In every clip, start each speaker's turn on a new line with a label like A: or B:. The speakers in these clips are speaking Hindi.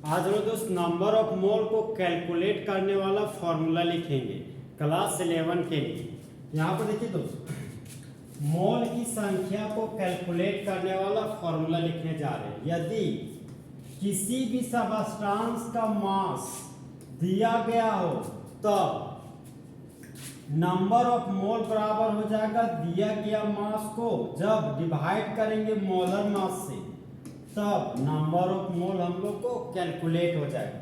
A: आज हम लोग दोस्त नंबर ऑफ मोल को कैलकुलेट करने वाला फॉर्मूला लिखेंगे क्लास 11 के लिए। यहाँ पर देखिए दोस्त, मोल की संख्या को कैलकुलेट करने वाला फॉर्मूला लिखने जा रहे हैं। यदि किसी भी सबस्टांस का मास दिया गया हो तब नंबर ऑफ मोल बराबर हो जाएगा दिया गया मास को जब डिवाइड करेंगे मोलर मास से, तब नंबर ऑफ मोल हम लोग को कैलकुलेट हो जाएगा।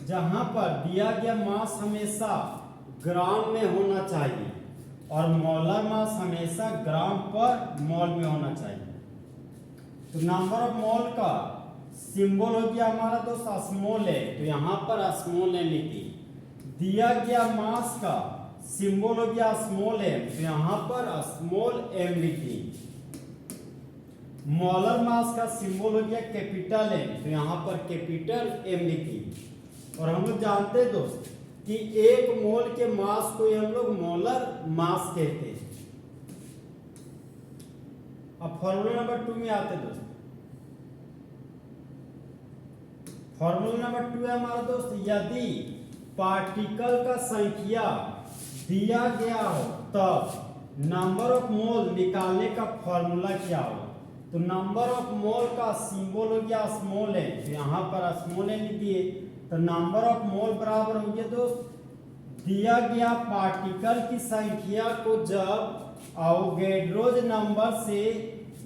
A: जहां पर दिया गया मास हमेशा ग्राम में होना चाहिए और मोलर मास हमेशा ग्राम पर मोल में होना चाहिए। तो नंबर ऑफ मोल का सिंबल हो गया हमारा दोस्त स्मॉल है, तो यहाँ पर स्मॉल है लिखिए। दिया गया मास का सिंबल हो गया स्मॉल एम, तो यहाँ पर स्मॉल एम लिखिए। मोलर मास का सिंबल हो गया कैपिटल एम, तो यहाँ पर कैपिटल एम लिखिए। और हम लोग जानते हैं दोस्त कि एक मोल के मास को हम लोग मोलर मास कहते हैं। अब फॉर्मूला नंबर 2 में आते हैं दोस्त। फॉर्मूला नंबर 2 है हमारा दोस्त, यदि पार्टिकल का संख्या दिया गया हो तब नंबर ऑफ मोल निकालने का फॉर्मूला क्या हो। तो नंबर ऑफ मोल का सिंबल हो गया स्मॉल है, तो यहाँ पर स्मॉल है लिख दिए। तो नंबर ऑफ मोल बराबर हो गया दोस्त दिया गया पार्टिकल की संख्या को जब अवोगैड्रोज नंबर से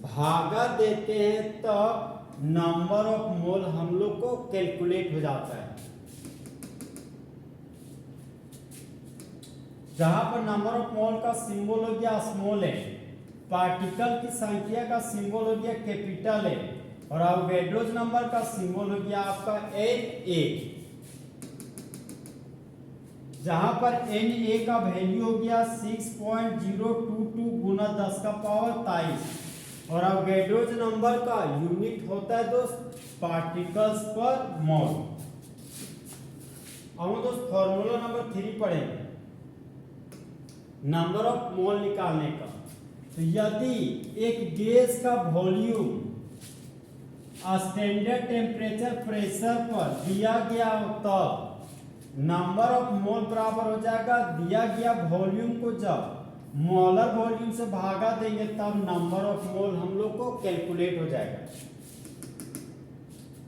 A: भागा देते हैं तब नंबर ऑफ मोल हम लोग को कैलकुलेट हो जाता है। जहां पर नंबर ऑफ मोल का सिंबल हो गया स्मॉल है, पार्टिकल की संख्या का सिंबल हो गया कैपिटल है और अवोगैड्रोज नंबर का सिंबल हो गया आपका Na। जहां पर Na का वैल्यू हो गया 6.022 गुना 10 का पावर 23 और अवोगैड्रोज नंबर का यूनिट होता है दोस्त पार्टिकल्स पर मोल। अब हम दोस्त फॉर्मूला नंबर 3 पढ़ेंगे नंबर ऑफ मोल निकालने का। तो यदि एक गैस का वॉल्यूम स्टैंडर्ड टेम्परेचर प्रेशर पर दिया गया हो तब नंबर ऑफ मोल बराबर हो जाएगा दिया गया वॉल्यूम को जब मोलर वॉल्यूम से भागा देंगे तब नंबर ऑफ मोल हम लोग को कैलकुलेट हो जाएगा।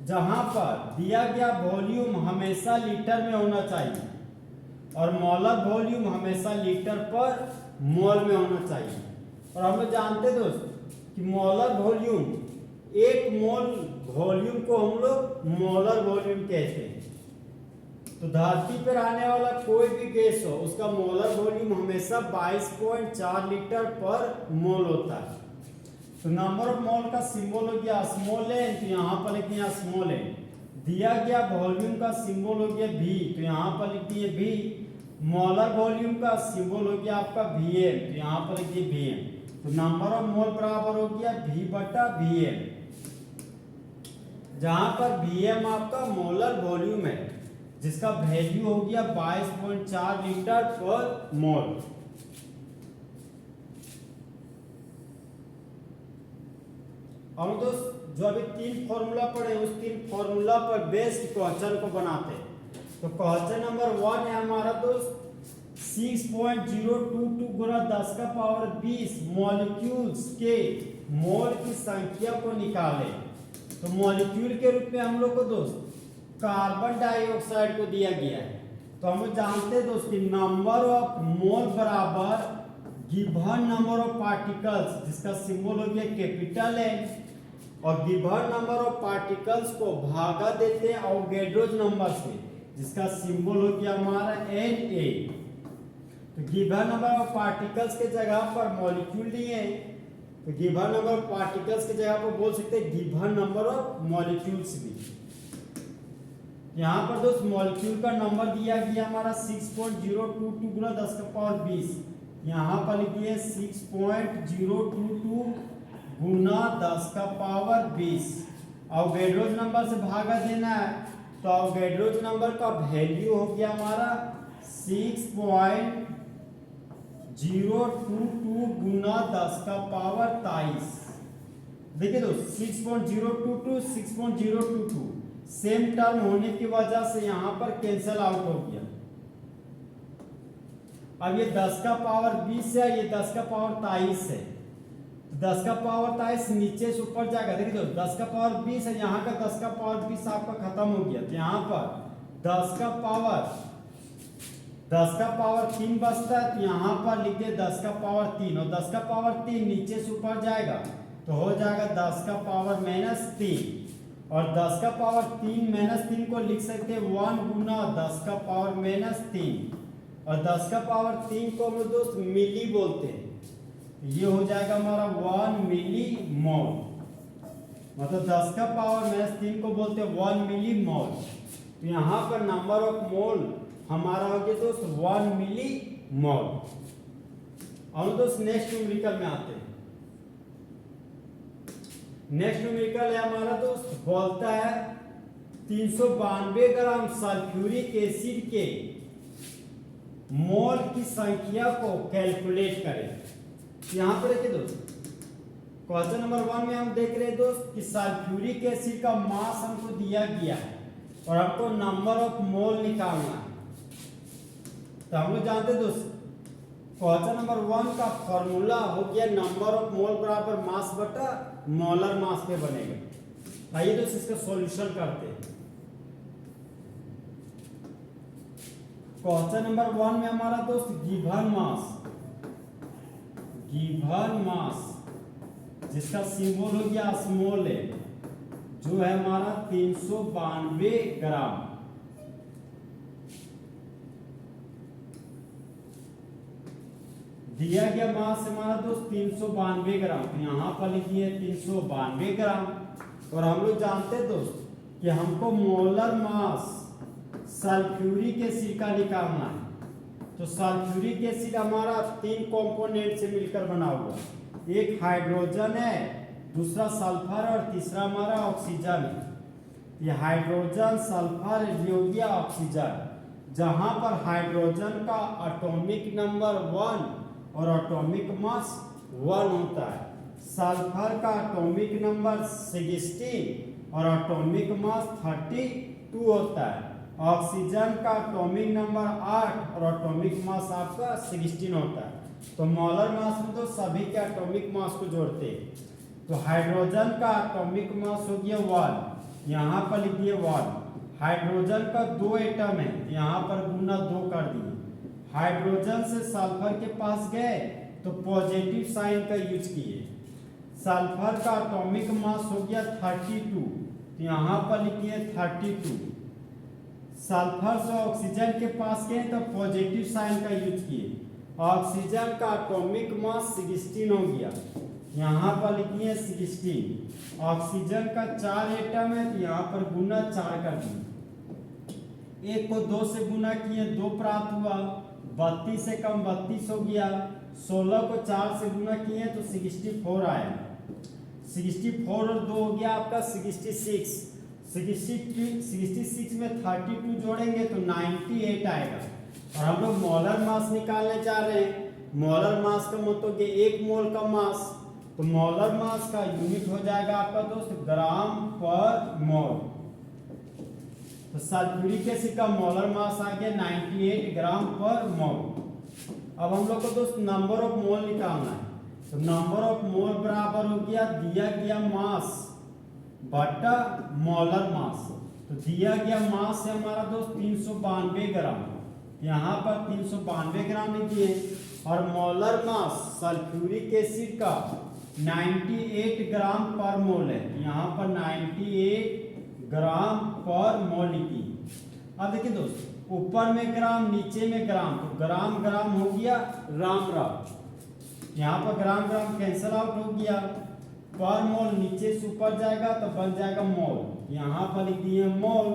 A: जहां पर दिया गया वॉल्यूम हमेशा लीटर में होना चाहिए और मोलर वॉल्यूम हमेशा लीटर पर मोल में होना चाहिए। और हम लोग जानते दोस्त कि मोलर वॉल्यूम, एक मोल वॉल्यूम को हम लोग मोलर वॉल्यूम कहते हैं। तो धरती पर आने वाला कोई भी गैस हो उसका मोलर वॉल्यूम हमेशा 22.4 लीटर पर मोल होता है। तो नंबर ऑफ मोल का सिंबल हो गया स्मॉल है, तो यहाँ पर लिख दिया स्मॉल है। दिया गया वॉल्यूम का सिंबल हो गया V, तो यहाँ पर लिख दिए V। मोलर वॉल्यूम का सिंबल हो गया आपका Vm, तो यहाँ पर लिख दिए Vm। तो नंबर ऑफ मोल बराबर हो गया V/Vm, जहां पर Vm आपका मोलर वॉल्यूम है जिसका वैल्यू हो गया 22.4 लीटर पर मोल। हम दोस्त जो अभी 3 फॉर्मूला पढ़े उस 3 फॉर्मूला पर बेस्ड क्वेश्चन को बनाते हैं। तो क्वेश्चन नंबर 1 है हमारा दोस्त 6.022 गुना 10 का पावर 20 मॉलिक्यूल्स के मोल की संख्या को निकालें। तो मॉलिक्यूल के रूप में हम लोग को दोस्त कार्बन डाइऑक्साइड को दिया गया है। तो हम लोग जानते हैं दोस्त कि नंबर ऑफ मोल बराबर गिवन नंबर ऑफ पार्टिकल्स जिसका सिंबल हो गया कैपिटल है और गिवन नंबर ऑफ पार्टिकल्स को भागा देते हैं अवोगैड्रोज नंबर से जिसका सिंबल हो गया हमारा Na। तो गिवन नंबर ऑफ पार्टिकल्स के जगह पर मॉलिक्यूल लिए हैं, तो गिवन नंबर ऑफ पार्टिकल्स के जगह पर बोल सकते हैं गिवन नंबर ऑफ मॉलिक्यूल्स भी। यहाँ पर दोस्त मॉलिक्यूल का नंबर दिया गया हमारा 6.022 गुना 10 का पावर 20, यहाँ पर लिखिए 6.022 गुना 10 का पावर 20। अवोगैड्रोज नंबर से भागा देना है, तो अवोगैड्रोज नंबर का वैल्यू हो गया हमारा 6.022 गुना 10 का पावर 23। देखिए दोस्त 6.022 6.022 सेम टर्म होने की वजह से यहाँ पर कैंसल आउट हो गया। अब ये 10 का पावर 20 है, ये 10 का पावर 23 है। 10 का पावर 23 नीचे से ऊपर जाएगा। देखिए तो 10 का पावर 20 है, यहाँ का 10 का पावर 20 आपका खत्म हो गया। तो यहाँ पर 10 का पावर 3 बचता है, तो यहाँ पर लिख दे 10 का पावर 3, और 10 का पावर 3 नीचे से ऊपर जाएगा तो हो जाएगा 10 का पावर -3, और 10 का पावर 3 -3 को लिख सकते हैं 1 गुना 10 का पावर -3, और 10 का पावर 3 को हम दोस्त मिली बोलते हैं। ये हो जाएगा हमारा 1 मिली मोल, मतलब 10 का पावर -3 को बोलते हैं 1 मिली मोल। तो यहाँ पर नंबर ऑफ मोल हमारा हो गया दोस्त 1 मिली मोल। और दोस्त नेक्स्ट न्यूमेरिकल में आते हैं। नेक्स्ट न्यूमेरिकल है हमारा दोस्त, बोलता है 392 ग्राम सल्फ्यूरिक एसिड के मोल की संख्या को कैलकुलेट करें। यहाँ पर देखिए दोस्त, क्वेश्चन नंबर 1 में हम देख रहे हैं दोस्त कि सल्फ्यूरिक एसिड का मास हमको दिया गया है और हमको नंबर ऑफ मोल निकालना है। तो हम लोग जानते हैं दोस्त, क्वेश्चन नंबर 1 का फॉर्मूला हो गया नंबर ऑफ मोल बराबर मास बटा मोलर मास पे बनेगा। आइए दोस्त इसका सॉल्यूशन करते हैं। क्वेश्चन नंबर 1 में हमारा दोस्त गिवन मास जिसका सिंबल हो गया स्मॉल है, जो है हमारा 392 ग्राम। दिया गया मास हमारा दोस्त 392 ग्राम, तो यहाँ पर लिखिए 392 ग्राम। और हम लोग जानते हैं दोस्त कि हमको मोलर मास सल्फ्यूरिक एसिड का निकालना है। तो सल्फ्यूरिक एसिड हमारा 3 कंपोनेंट से मिलकर बना हुआ, एक हाइड्रोजन है, दूसरा सल्फर और तीसरा हमारा ऑक्सीजन है। ये हाइड्रोजन, सल्फर, ये हो गया ऑक्सीजन। जहां पर हाइड्रोजन का एटॉमिक नंबर 1 और एटॉमिक मास 1 होता है, सल्फर का एटॉमिक नंबर 16 और एटॉमिक मास 32 होता है, ऑक्सीजन का एटॉमिक नंबर 8 और एटॉमिक मास आपका 16 होता है। तो मोलर मास में तो सभी के एटॉमिक मास को जोड़ते हैं। तो हाइड्रोजन का एटॉमिक मास हो गया 1, यहाँ पर लिख दिए 1। हाइड्रोजन का 2 एटम है, यहाँ पर गुना 2 कर दिए। हाइड्रोजन से सल्फर के पास गए तो पॉजिटिव साइन का यूज किए। सल्फर का एटॉमिक मास हो गया 32, यहाँ पर लिखिए 32। सल्फर से ऑक्सीजन के पास गए तो पॉजिटिव साइन का यूज किए। ऑक्सीजन का एटॉमिक मास 16 हो गया, यहाँ पर लिखिए 16। ऑक्सीजन का 4 एटम है, तो यहाँ पर गुना 4 कर दिए। 1 को 2 से गुना किए 2 प्राप्त हुआ, 32 से कम 32 हो गया। 16 को 4 से गुना किए तो 64 आया। 64 और 2 हो गया आपका 66। 66 में 32 जोड़ेंगे तो 98 आएगा। और हम लोग मोलर मास निकालने जा रहे हैं। मोलर मास का मतलब कि 1 मोल का मास, तो मोलर मास का यूनिट हो जाएगा आपका दोस्त ग्राम पर मोल। तो सल्फ्यूरिक एसिड का मोलर मास आ गया 98 ग्राम पर मोल। अब हम लोग को दोस्त नंबर ऑफ मोल निकालना है। तो नंबर ऑफ मोल बराबर हो गया दिया गया मास बटा मोलर मास। तो दिया गया मास है हमारा दोस्त 392 ग्राम, यहाँ पर 392 ग्राम लिखिए। और मोलर मास सल्फ्यूरिक एसिड का 98 ग्राम पर मोल है, यहाँ पर 98 ग्राम पर मोल लिखिए। अब देखिए दोस्त, ऊपर में ग्राम नीचे में ग्राम, तो ग्राम ग्राम हो गया राम राम, यहाँ पर ग्राम ग्राम कैंसल आउट हो गया। पर मोल नीचे से ऊपर जाएगा तो बन जाएगा मोल, यहाँ पर लिख दिए मोल।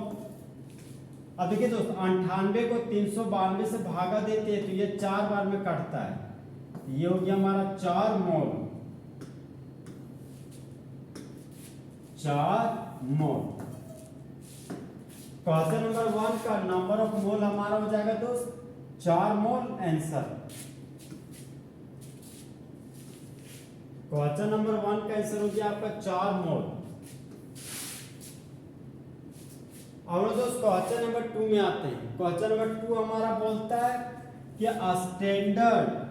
A: अब देखिए दोस्त, 98 को 392 से भागा देते हैं तो ये 4 बार में कटता है। ये हो गया हमारा 4 मोल, 4 मोल। क्वेश्चन नंबर 1 का नंबर ऑफ मोल हमारा हो जाएगा दोस्त 4 मोल आंसर। क्वेश्चन नंबर 1 का आंसर हो गया आपका 4 मोल। और दोस्त क्वेश्चन नंबर 2 में आते हैं। क्वेश्चन नंबर 2 हमारा बोलता है कि स्टैंडर्ड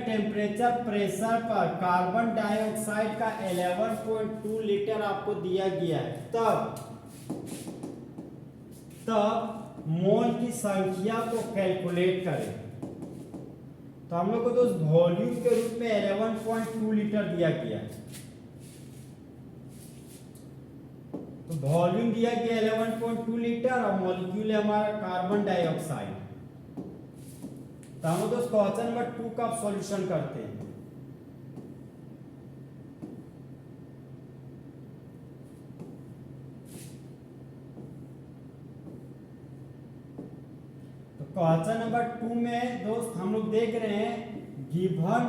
A: टेम्परेचर प्रेशर पर कार्बन डाइऑक्साइड का 11.2 लीटर आपको दिया गया है, तब मोल की संख्या को कैलकुलेट करें। तो हम लोग को दोस्त वॉल्यूम के रूप में 11.2 लीटर दिया गया है। तो वॉल्यूम दिया गया 11.2 लीटर और मॉलिक्यूल है हमारा कार्बन डाइऑक्साइड। तो हम दोस्त क्वेश्चन नंबर 2 का सॉल्यूशन करते हैं। तो क्वेश्चन नंबर 2 में दोस्त हम लोग देख रहे हैं गिवन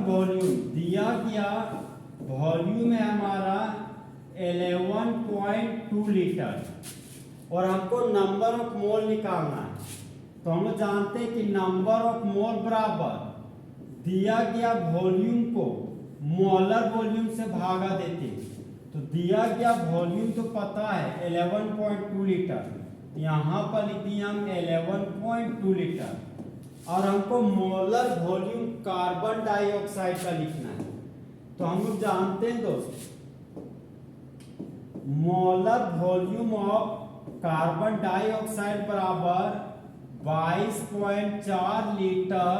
A: वॉल्यूम दिया गया वॉल्यूम है हमारा 11.2 लीटर और हमको नंबर ऑफ मोल निकालना है। तो हम लोग जानते हैं कि नंबर ऑफ मोल बराबर दिया गया वॉल्यूम को मोलर वॉल्यूम से भागा देते हैं। तो दिया गया वॉल्यूम तो पता है 11.2 लीटर, यहाँ पर लिख दिया हम 11.2 लीटर और हमको मोलर वॉल्यूम कार्बन डाइऑक्साइड का लिखना है। तो हम लोग जानते हैं दोस्त molar volume of carbon dioxide बराबर 22.4 लीटर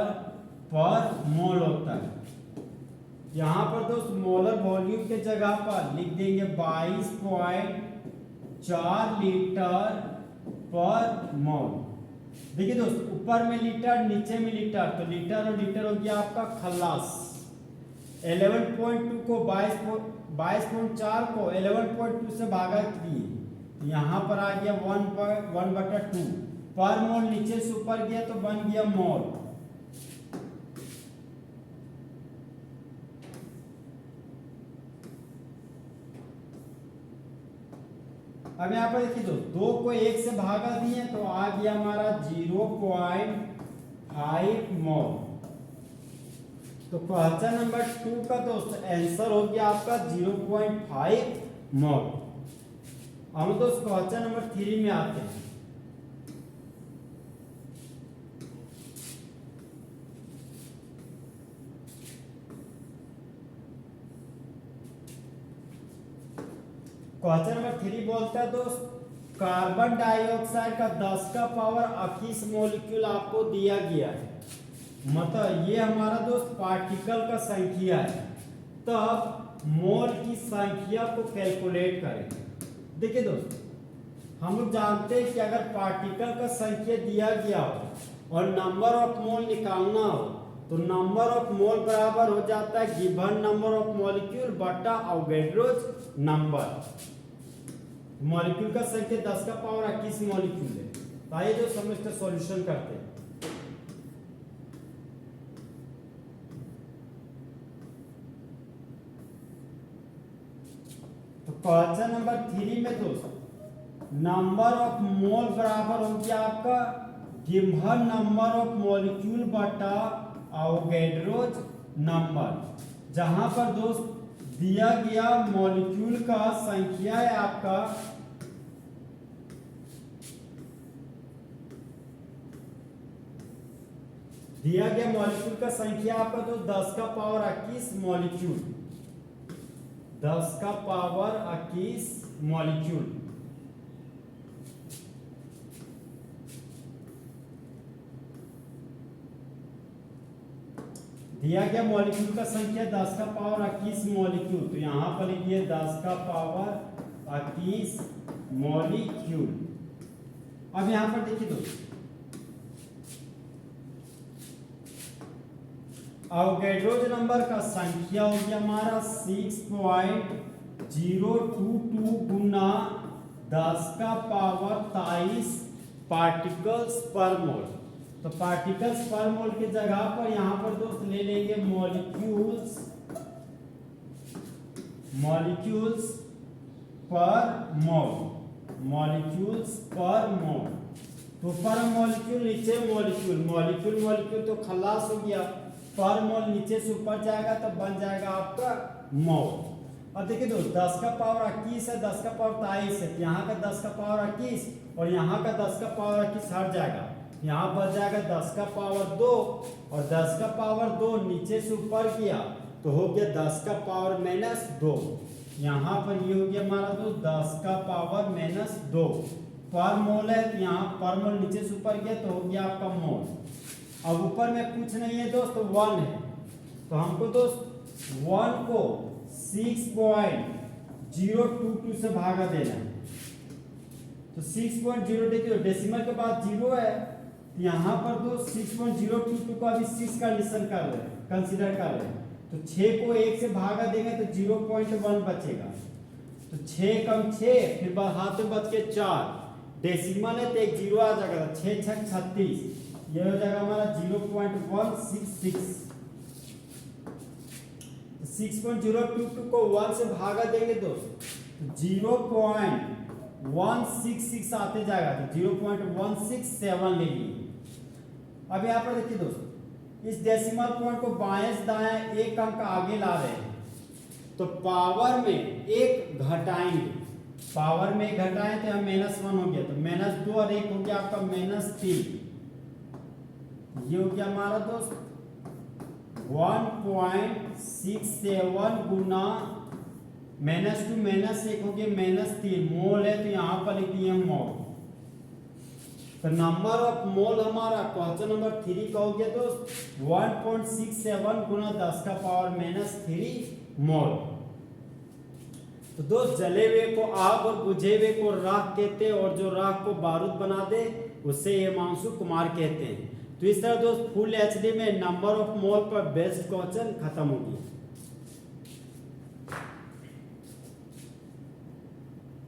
A: पर मोल होता है। यहाँ पर दोस्त मोलर वॉल्यूम के जगह पर लिख देंगे 22.4 लीटर पर मोल। देखिए दोस्त ऊपर में लीटर नीचे में लीटर, तो लीटर और लीटर हो गया आपका खल्लास। 11.2 को 22.4 को 11.2 से भागा किए, यहाँ पर आ गया 1/2 पर मोल, नीचे से ऊपर गया तो बन गया मोल। अब यहाँ पर देखिए दोस्त 2 को 1 से भागा दिए तो आ गया हमारा 0.5 मोल। तो क्वेश्चन नंबर 2 का दोस्त आंसर हो गया आपका 0.5 मोल। हम दोस्त क्वेश्चन नंबर 3 में आते हैं। क्वेश्चन नंबर 3 बोलता है दोस्त कार्बन डाइऑक्साइड का 10 का पावर 21 मॉलिक्यूल आपको दिया गया है, मतलब ये हमारा दोस्त पार्टिकल का संख्या है। तब मोल की संख्या को कैलकुलेट करें। देखिए दोस्त हम लोग जानते हैं कि अगर पार्टिकल का संख्या दिया गया हो और नंबर ऑफ मोल निकालना हो तो नंबर ऑफ मोल बराबर हो जाता है गिवन नंबर ऑफ मॉलिक्यूल बटा अवोगाड्रोस नंबर। मॉलिक्यूल का संख्या 10 का पावर 21 मॉलिक्यूल है। तो आइए जो समझते सॉल्यूशन करते हैं। तो क्वेश्चन नंबर 3 में दोस्त नंबर ऑफ मोल बराबर हो गया आपका गिवन नंबर ऑफ मॉलिक्यूल बटा अवोगाड्रोस नंबर, जहां पर दोस्त दिया गया मॉलिक्यूल का संख्या है आपका दिया गया मॉलिक्यूल का संख्या आपका तो 10 का पावर 21 मॉलिक्यूल, 10 का पावर 21 मॉलिक्यूल। दिया गया मॉलिक्यूल का संख्या 10 का पावर 21 मॉलिक्यूल, तो यहां पर लिखिए 10 का पावर 21 मॉलिक्यूल। अब यहां पर देखिए दोस्तों अवोगाड्रोस नंबर का संख्या हो गया हमारा 6.022 गुना 10 का पावर 23 पार्टिकल्स पर मोल। तो पार्टिकल्स पर मोल की जगह पर यहां पर दोस्त ले लेंगे मॉलिक्यूल्स पर मोल, मॉलिक्यूल्स पर मोल। तो ऊपर मॉलिक्यूल नीचे मॉलिक्यूल, मॉलिक्यूल तो खलास हो गया, पर मोल नीचे से ऊपर जाएगा तो बन जाएगा आपका मोल। अब देखिए दोस्त 10 का पावर 21 है, 10 का पावर 23 है, यहाँ का 10 का पावर 21 और यहाँ का 10 का पावर 21 हट जाएगा, यहाँ बच जाएगा 10 का पावर 2 और 10 का पावर 2 नीचे से ऊपर किया तो हो गया 10 का पावर -2। यहाँ पर ये हो गया हमारा दोस्त 10 का पावर -2 पर मोल है, तो यहाँ पर मोल नीचे से ऊपर गया तो हो गया आपका मोल। अब ऊपर में कुछ नहीं है दोस्त, 1 है, तो हमको दोस्त 1 को 6.022 से भागा देना है। तो 6.0 देखिए डेसिमल के बाद 0 है, तो यहाँ पर दोस्त 6.022 को अभी 6 का कंसीडर कर रहे हैं, तो 6 को 1 से भागा देंगे तो 0.1 बचेगा, तो 6 कम 6 फिर हाथ में बच के 4, डेसिमल है तो एक 0 आ जाएगा, 6 6 36, ये हो जाएगा हमारा 0.166। 6.022 को 1 से भागा देंगे दोस्त तो 0.166 आते जाएगा, तो 0.167 ले लिए। अब यहाँ पर देखिए दोस्त इस डेसिमल पॉइंट को बाएं से दाएं एक अंक आगे ला रहे हैं, तो पावर में एक घटाएंगे, पावर में एक घटाएं तो यहाँ -1 हो गया, तो -2 और 1 हो गया आपका -3, ये हो गया हमारा दोस्त 1.67 गुना -2 -1 हो गया -3 मोल है, तो यहाँ पर लिख दिए मोल। तो नंबर ऑफ मोल हमारा क्वेश्चन नंबर 3 का हो गया दोस्त 1.67 गुना 10 का पावर -3 मोल। तो दोस्त जले हुए को आग और बुझे हुए को राख कहते हैं, और जो राख को बारूद बना दे उसे हिमांशु कुमार कहते हैं। तो इस तरह दोस्त फुल एचडी में नंबर ऑफ मोल पर बेस्ड क्वेश्चन खत्म होगी।